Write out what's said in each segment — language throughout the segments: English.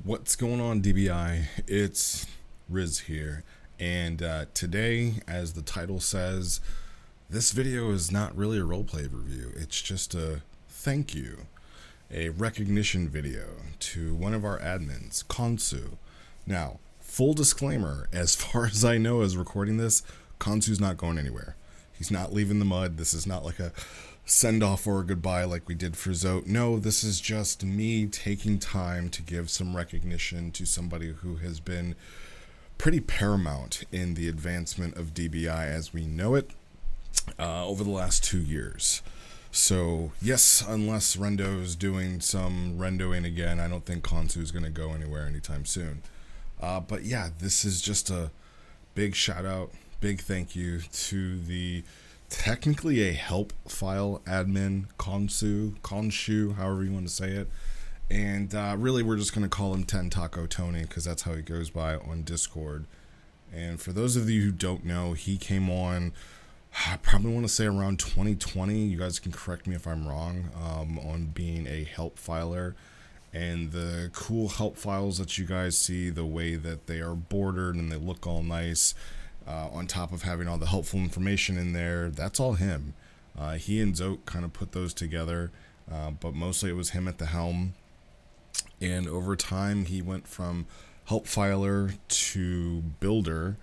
What's going on, DBI? It's Riz here, and today, as the title says, this video is not really a roleplay review. It's just a thank you, a recognition video to one of our admins, Khonsu. Now, full disclaimer, as far as I know as recording this, Khonsu's not going anywhere. He's not leaving the mud. This is not like a send off or a goodbye like we did for Zote. No, this is just me taking time to give some recognition to somebody who has been pretty paramount in the advancement of DBI as we know it over the last 2 years. So, yes, unless Rendo's doing some Rendoing again, I don't think Khonsu's going to go anywhere anytime soon. But yeah, this is just a big shout out, big thank you to the technically a help file admin, Khonsu, however you want to say it. And really, we're just going to call him Ten Taco Tony because that's how he goes by on Discord. And for those of you who don't know, he came on, I probably want to say around 2020. You guys can correct me if I'm wrong, on being a help filer. And the cool help files that you guys see, the way that they are bordered and they look all nice, on top of having all the helpful information in there, that's all him. He and Zote kind of put those together, but mostly it was him at the helm. And over time, he went from help filer to builder,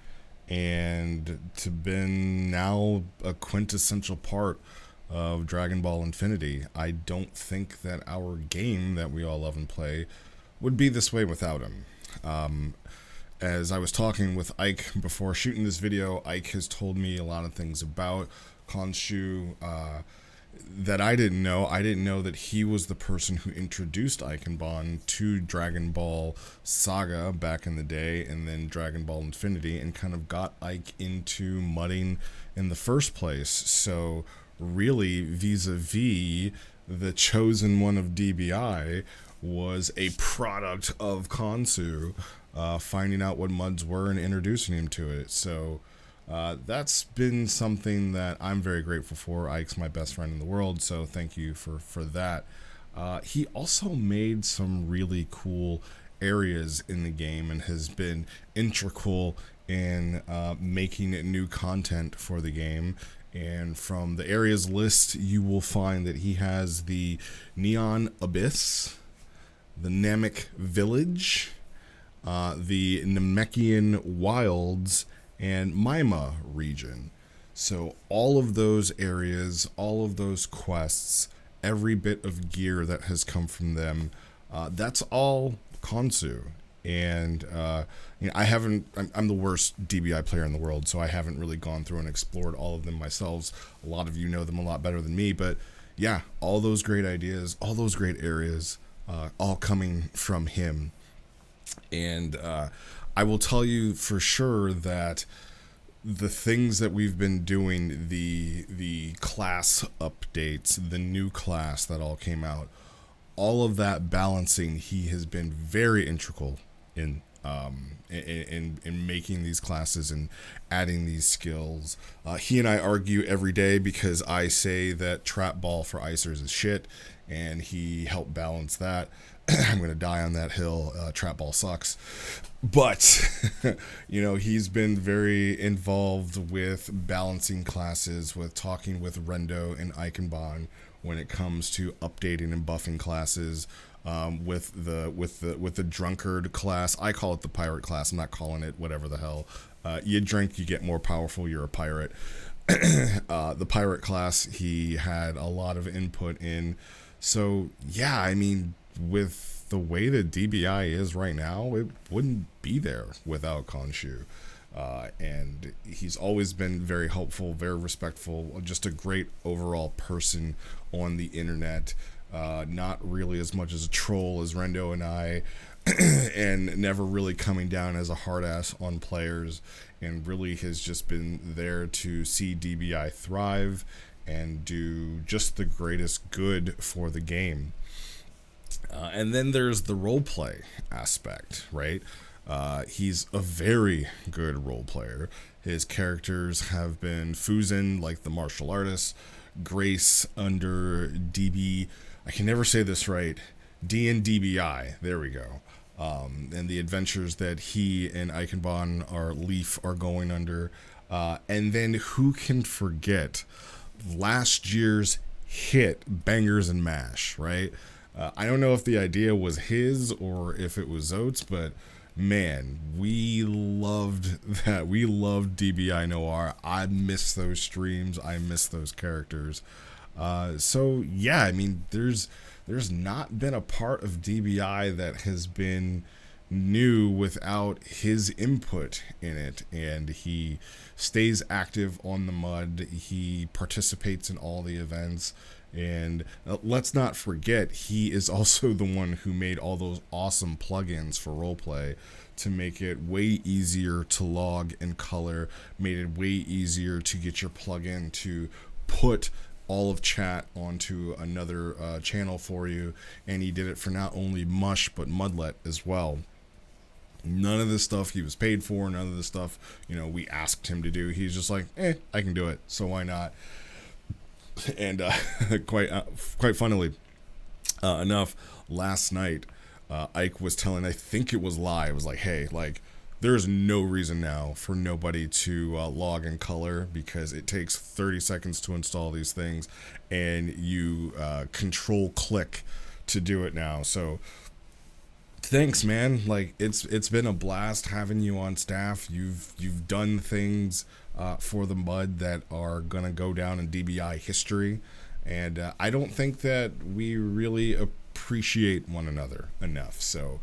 and to been now a quintessential part of Dragon Ball Infinity. I don't think that our game that we all love and play would be this way without him. As I was talking with Ike before shooting this video, Ike has told me a lot of things about Khonsu that I didn't know. I didn't know that he was the person who introduced Ike and Bon to Dragon Ball Saga back in the day, and then Dragon Ball Infinity, and kind of got Ike into mudding in the first place. So really, vis-a-vis the chosen one of DBI was a product of Khonsu, finding out what muds were and introducing him to it. So that's been something that I'm very grateful for. Ike's my best friend in the world, so thank you for that. He also made some really cool areas in the game and has been integral in making new content for the game. And from the areas list, you will find that he has the Neon Abyss, the Namek Village, the Namekian Wilds, and Mima region. So all of those areas, all of those quests, every bit of gear that has come from them, that's all Khonsu. And I'm the worst DBI player in the world, so I haven't really gone through and explored all of them myself. A lot of you know them a lot better than me, but yeah, all those great ideas, all those great areas, all coming from him. And I will tell you for sure that the things that we've been doing, the class updates, the new class that all came out, all of that balancing, he has been very integral in making these classes and adding these skills. He and I argue every day because I say that trap ball for icers is shit, and he helped balance that. I'm going to die on that hill. Trap ball sucks. But, he's been very involved with balancing classes, with talking with Rendo and Ikenbon when it comes to updating and buffing classes. With the drunkard class, I call it the pirate class. I'm not calling it whatever the hell. You drink, you get more powerful. You're a pirate. The pirate class, he had a lot of input in. So yeah, I mean, with the way that DBI is right now, it wouldn't be there without Khonsu. And he's always been very helpful, very respectful, just a great overall person on the internet. Not really as much as a troll as Rendo and I, and never really coming down as a hard ass on players, and really has just been there to see DBI thrive and do just the greatest good for the game. And then there's the roleplay aspect, right? He's a very good role player. His characters have been Fuzin, like the martial artist, Grace under DB. I can never say this right. DNDBI. There we go. and the adventures that he and Eichenbahn or Leaf are going under. And then who can forget last year's hit, Bangers and Mash, right? I don't know if the idea was his or if it was Oates, but man, we loved that. We loved DBI Noir. I miss those streams. I miss those characters. So yeah, I mean, there's not been a part of DBI that has been new without his input in it, and he stays active on the mud. He participates in all the events, and let's not forget, he is also the one who made all those awesome plugins for roleplay to make it way easier to log and color, made it way easier to get your plugin to put all of chat onto another channel for you, and he did it for not only Mush but Mudlet as well. None of this stuff he was paid for, none of this stuff, we asked him to do. He's just like, I can do it, so why not? And quite funnily enough, last night, Ike was telling, I think it was live, it was like, hey, like, there's no reason now for nobody to log in color, because it takes 30 seconds to install these things, and you control click to do it now. So thanks, man. Like, it's been a blast having you on staff. You've done things for the mud that are gonna go down in DBI history, and I don't think that we really appreciate one another enough. So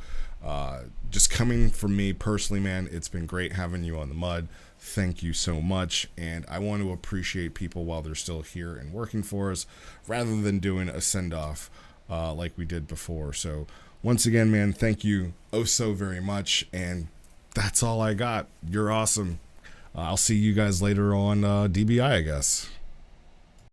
just coming from me personally, man, it's been great having you on the mud. Thank you so much, and I want to appreciate people while they're still here and working for us, rather than doing a send-off like we did before. So once again, man, thank you oh so very much, and that's all I got. You're awesome. I'll see you guys later on DBI, I guess.